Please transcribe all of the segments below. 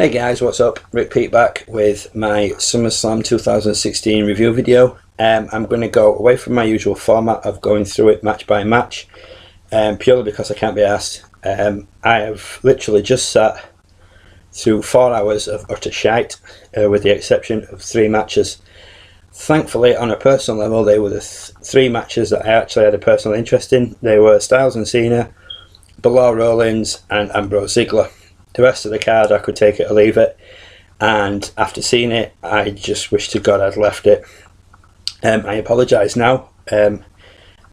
Hey guys, what's up? Rick Pete back with my Summerslam 2016 review video. I'm going to go away from my usual format of going through it match by match, purely because I can't be asked. I have literally just sat through 4 hours of utter shite, with the exception of 3 matches. Thankfully, on a personal level, they were the 3 matches that I actually had a personal interest in. They were Styles and Cena, Balor Rollins and Ambrose Ziggler. The rest of the card I could take it or leave it, and after seeing it I just wish to God I'd left it. I apologise now. I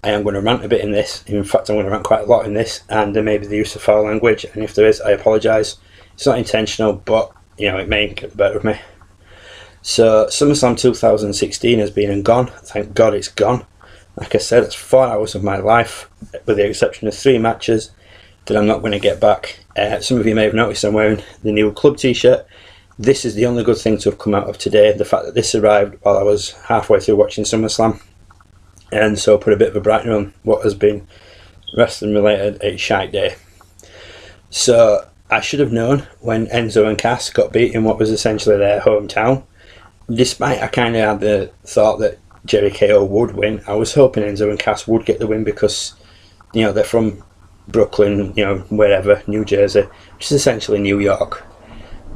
am going to rant a bit in this. In fact, I'm going to rant quite a lot in this, and there may be the use of foul language, and if there is, I apologise. It's not intentional, but you know, it may get the better of me. So SummerSlam 2016 has been and gone. Thank God it's gone. Like I said, it's 4 hours of my life, with the exception of 3 matches that I'm not going to get back. Some of you may have noticed I'm wearing the new club t-shirt. This is the only good thing to have come out of today, the fact that this arrived while I was halfway through watching SummerSlam, and so put a bit of a brightener on what has been wrestling related a shite day. So I should have known when Enzo and Cass got beat in what was essentially their hometown. Despite I kind of had the thought that Jerry KO would win, I was hoping Enzo and Cass would get the win because, you know, they're from Brooklyn, you know, wherever, New Jersey, which is essentially New York.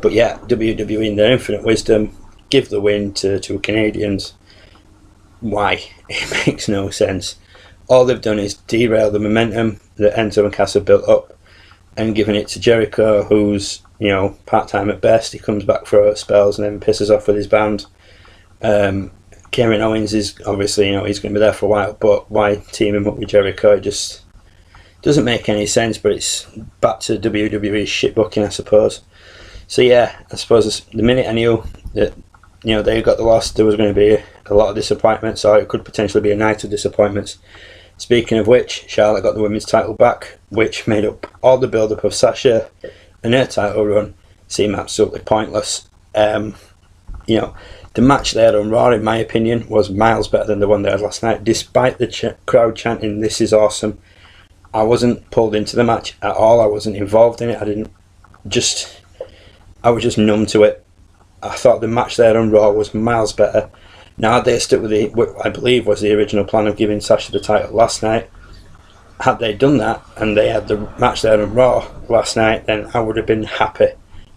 But yeah, WWE in their infinite wisdom give the win to Canadians. Why? It makes no sense. All they've done is derail the momentum that Enzo and Cass have built up and given it to Jericho, who's, you know, part-time at best. He comes back for spells and then pisses off with his band. Kevin Owens is obviously, you know, he's going to be there for a while, but why team him up with Jericho? It just doesn't make any sense, but it's back to WWE's shit booking, I suppose. So yeah, I suppose the minute I knew that, you know, they got the loss, there was going to be a lot of disappointments, or it could potentially be a night of disappointments. Speaking of which, Charlotte got the women's title back, which made up all the build-up of Sasha and her title run seem absolutely pointless. You know, the match they had on Raw, in my opinion, was miles better than the one they had last night, despite the crowd chanting, "This is awesome." I wasn't pulled into the match at all. I wasn't involved in it. I was just numb to it. I thought the match there on Raw was miles better. Now, had they stuck with what I believe was the original plan of giving Sasha the title last night, had they done that and they had the match there on Raw last night, then I would have been happy.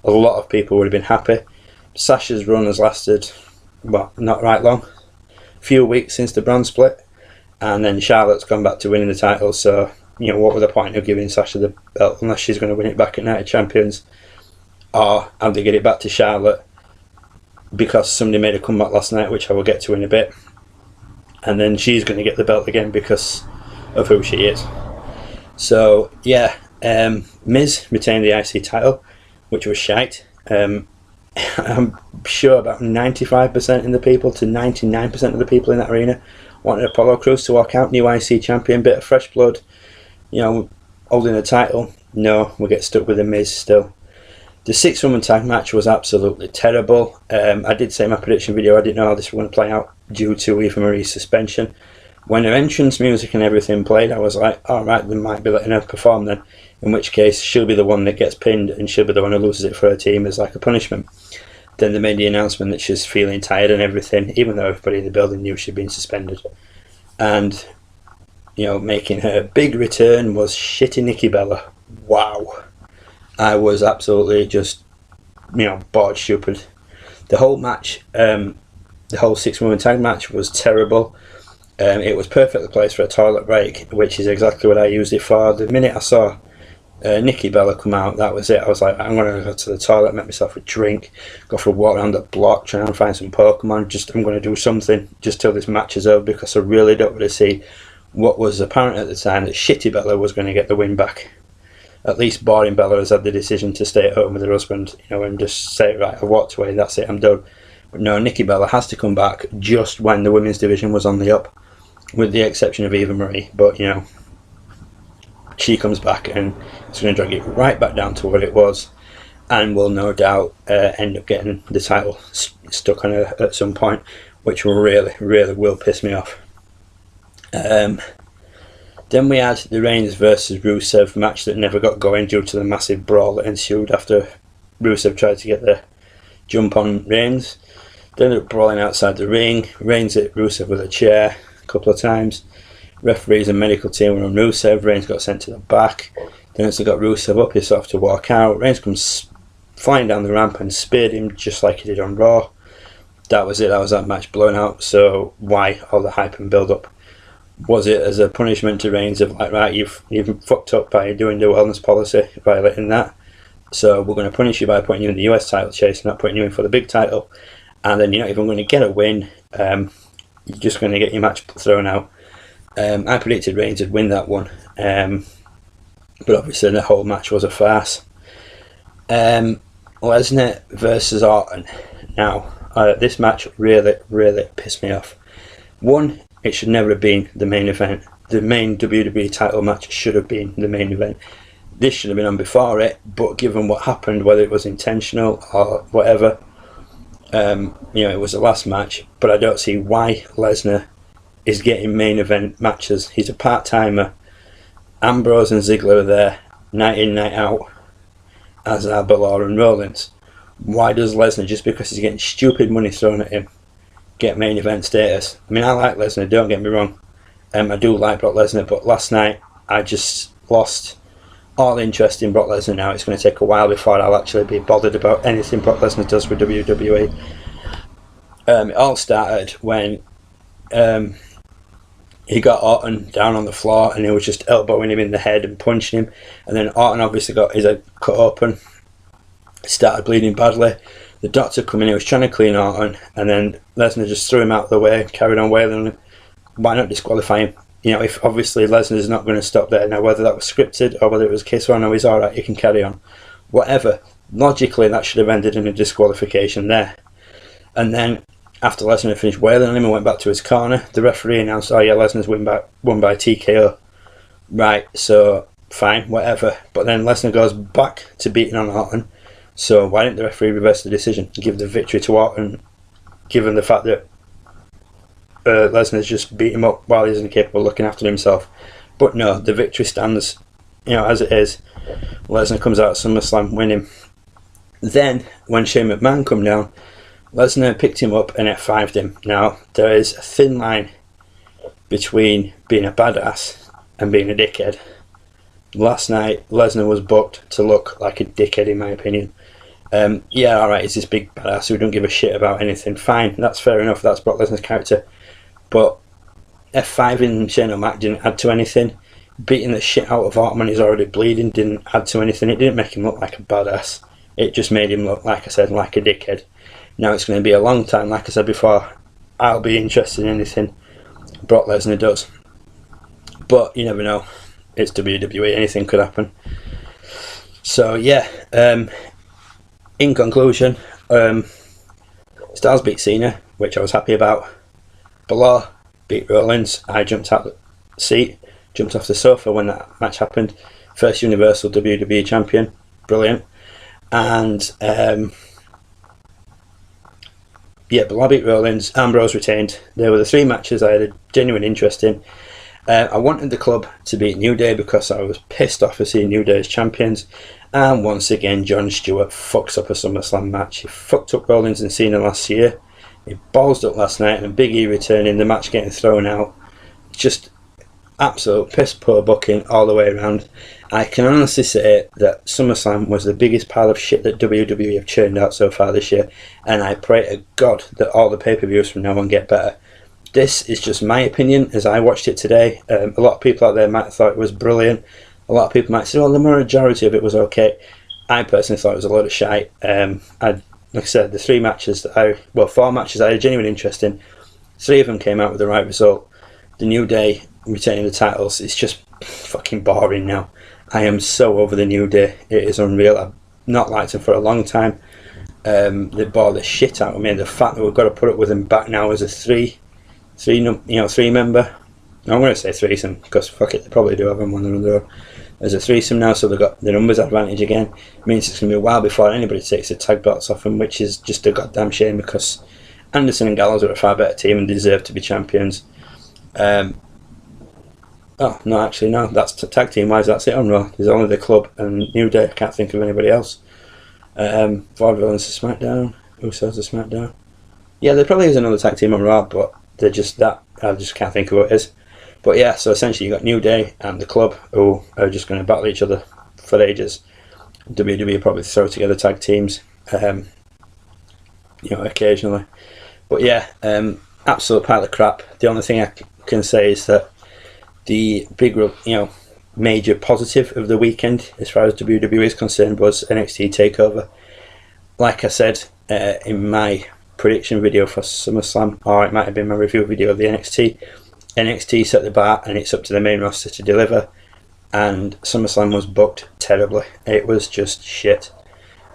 A lot of people would have been happy. Sasha's run has lasted, well, not right long. A few weeks since the brand split, and then Charlotte's gone back to winning the title, so you know, what was the point of giving Sasha the belt unless she's going to win it back at Night of Champions? Or have they get it back to Charlotte because somebody made a comeback last night, which I will get to in a bit, and then she's going to get the belt again because of who she is. So yeah, Miz retained the IC title, which was shite. I'm sure about 95% of the people to 99% of the people in that arena wanted Apollo Crews to walk out, new IC champion, bit of fresh blood. You know, holding the title. No, we get stuck with the Miz still. The 6-woman tag match was absolutely terrible. I did say in my prediction video I didn't know how this was going to play out due to Eva Marie's suspension. When her entrance music and everything played, I was like, alright, they might be letting her perform then, in which case she'll be the one that gets pinned and she'll be the one who loses it for her team as like a punishment. Then they made the announcement that she's feeling tired and everything, even though everybody in the building knew she'd been suspended. And, you know, making her big return was shitty Nikki Bella. Wow. I was absolutely just, you know, bored stupid. The whole match, the whole 6-woman tag match was terrible. It was perfectly placed for a toilet break, which is exactly what I used it for. The minute I saw Nikki Bella come out, that was it. I was like, I'm going to go to the toilet, make myself a drink, go for a walk around the block, try and find some Pokemon. I'm going to do something just till this match is over, because I really don't want to see what was apparent at the time, that shitty Bella was going to get the win back. At least boring Bella has had the decision to stay at home with her husband, you know, and just say, right, I walked away, that's it, I'm done. But no, Nikki Bella has to come back just when the women's division was on the up, with the exception of Eva Marie. But, you know, she comes back and it's going to drag it right back down to what it was, and will no doubt end up getting the title stuck on her at some point, which will really will piss me off. Then we had the Reigns versus Rusev match that never got going due to the massive brawl that ensued after Rusev tried to get the jump on Reigns. They ended up brawling outside the ring. Reigns hit Rusev with a chair a couple of times. Referees and medical team were on Rusev. Reigns got sent to the back. Then as they got Rusev up, he started off to walk out. Reigns comes flying down the ramp and speared him just like he did on Raw. That was it. That was that match blown out. So why all the hype and build up? Was it as a punishment to Reigns of like, right, you've fucked up by doing the wellness policy, violating that, so we're going to punish you by putting you in the US title chase, not putting you in for the big title, and then you're not even going to get a win. You're just going to get your match thrown out. I predicted Reigns would win that one, but obviously the whole match was a farce. Lesnar versus Orton. Now, this match really pissed me off. One, it should never have been the main event. The main WWE title match should have been the main event. This should have been on before it, but given what happened, whether it was intentional or whatever, it was the last match. But I don't see why Lesnar is getting main event matches. He's a part-timer. Ambrose and Ziggler are there, night in, night out, as are Balor and Rollins. Why does Lesnar, just because he's getting stupid money thrown at him, get main event status? I mean, I like Lesnar, don't get me wrong. I do like Brock Lesnar, but last night I just lost all interest in Brock Lesnar now. It's going to take a while before I'll actually be bothered about anything Brock Lesnar does with WWE. It all started when he got Orton down on the floor and he was just elbowing him in the head and punching him, and then Orton obviously got his head cut open, started bleeding badly. The doctor come in, he was trying to clean Orton, and then Lesnar just threw him out of the way, carried on wailing on him. Why not disqualify him? If obviously Lesnar's not going to stop there. Now, whether that was scripted or whether it was a case where, no, he's alright, you can carry on. Whatever. Logically, that should have ended in a disqualification there. And then, after Lesnar had finished wailing on him and went back to his corner, the referee announced, oh yeah, Lesnar's won by TKO. Right, so, fine, whatever. But then Lesnar goes back to beating on Orton. So why didn't the referee reverse the decision, give the victory to Orton, given the fact that Lesnar's just beat him up while he's incapable of looking after himself? But no, the victory stands, as it is. Lesnar comes out at SummerSlam winning. Then, when Shane McMahon come down, Lesnar picked him up and F5'd him. Now, there is a thin line between being a badass and being a dickhead. Last night, Lesnar was booked to look like a dickhead, in my opinion. Yeah, alright, he's this big badass who don't give a shit about anything. Fine, that's fair enough, that's Brock Lesnar's character. But F5 in Shane O'Mac didn't add to anything. Beating the shit out of Orton when he's already bleeding didn't add to anything. It didn't make him look like a badass. It just made him look, like I said, like a dickhead. Now it's going to be a long time, like I said before, I'll be interested in anything Brock Lesnar does. But you never know. It's WWE, anything could happen. So yeah, in conclusion, Styles beat Cena, which I was happy about. Balor beat Rollins. I jumped out the seat, jumped off the sofa when that match happened. First Universal WWE Champion, brilliant. And Balor beat Rollins. Ambrose retained. There were the three matches I had a genuine interest in. I wanted the club to beat New Day because I was pissed off of seeing New Day as champions. And once again, Jon Stewart fucks up a SummerSlam match. He fucked up Rollins and Cena last year. He ballsed up last night, and Big E returning, the match getting thrown out. Just absolute piss poor booking all the way around. I can honestly say that SummerSlam was the biggest pile of shit that WWE have churned out so far this year, and I pray to God that all the pay-per-views from now on get better. This is just my opinion as I watched it today. A lot of people out there might have thought it was brilliant. A lot of people might say, well, the majority of it was okay. I personally thought it was a load of shite. Like I said, the four matches I had a genuine interest in. 3 of them came out with the right result. The New Day retaining the titles, it's just fucking boring now. I am so over the New Day. It is unreal. I've not liked them for a long time. They bore the shit out of me. The fact that we've got to put up with them back now as a three member. I'm going to say threesome because fuck it, they probably do have them on their own. As a threesome now, so they've got the numbers advantage again. It means it's going to be a while before anybody takes the tag belts off them, which is just a goddamn shame because Anderson and Gallows are a far better team and deserve to be champions. Oh, no, actually, no, that's tag team wise, that's it on Raw. There's only the club and New Day, I can't think of anybody else. Vaudevillains to SmackDown. Usos to SmackDown. Yeah, there probably is another tag team on Raw, but they're just that. I just can't think of what it is. But yeah, so essentially you got New Day and the Club, who are just going to battle each other for ages. WWE probably throw together tag teams, occasionally. But yeah, absolute pile of crap. The only thing I can say is that the big, major positive of the weekend, as far as WWE is concerned, was NXT TakeOver. Like I said in my prediction video for SummerSlam, or it might have been my review video of the NXT set the bar, and it's up to the main roster to deliver. And SummerSlam was booked terribly. It was just shit.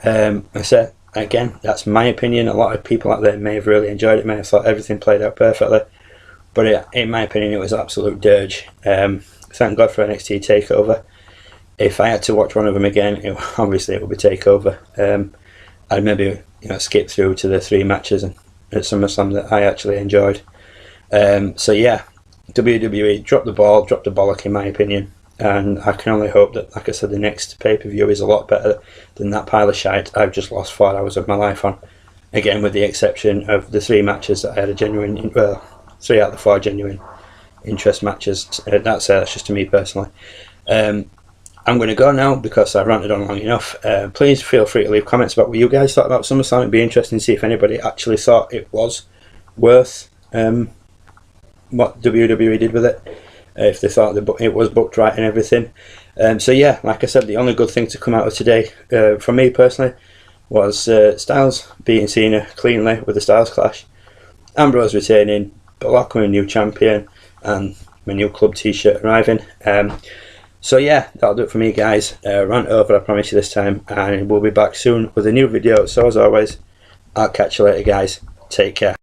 I said again, that's my opinion. A lot of people out there may have really enjoyed it, may have thought everything played out perfectly, but in my opinion, it was absolute dirge. Thank God for NXT TakeOver. If I had to watch one of them again, obviously it would be TakeOver. I'd maybe skip through to the 3 matches at SummerSlam that I actually enjoyed. So yeah, WWE dropped the bollock in my opinion, and I can only hope that, like I said, the next pay-per-view is a lot better than that pile of shite I've just lost 4 hours of my life on. Again, with the exception of the 3 matches that I had a genuine, 3 out of the 4 genuine interest matches. That's just to me personally. I'm going to go now because I've ranted on long enough. Please feel free to leave comments about what you guys thought about SummerSlam. It'd be interesting to see if anybody actually thought it was worth what WWE did with it. If they thought it was booked right and everything. So yeah, like I said, the only good thing to come out of today, for me personally, was Styles beating Cena cleanly with the Styles Clash, Ambrose retaining, Brock my new champion, and my new club t-shirt arriving. So yeah, that'll do it for me, guys. Rant over, I promise you this time, and we'll be back soon with a new video. So as always, I'll catch you later, guys. Take care.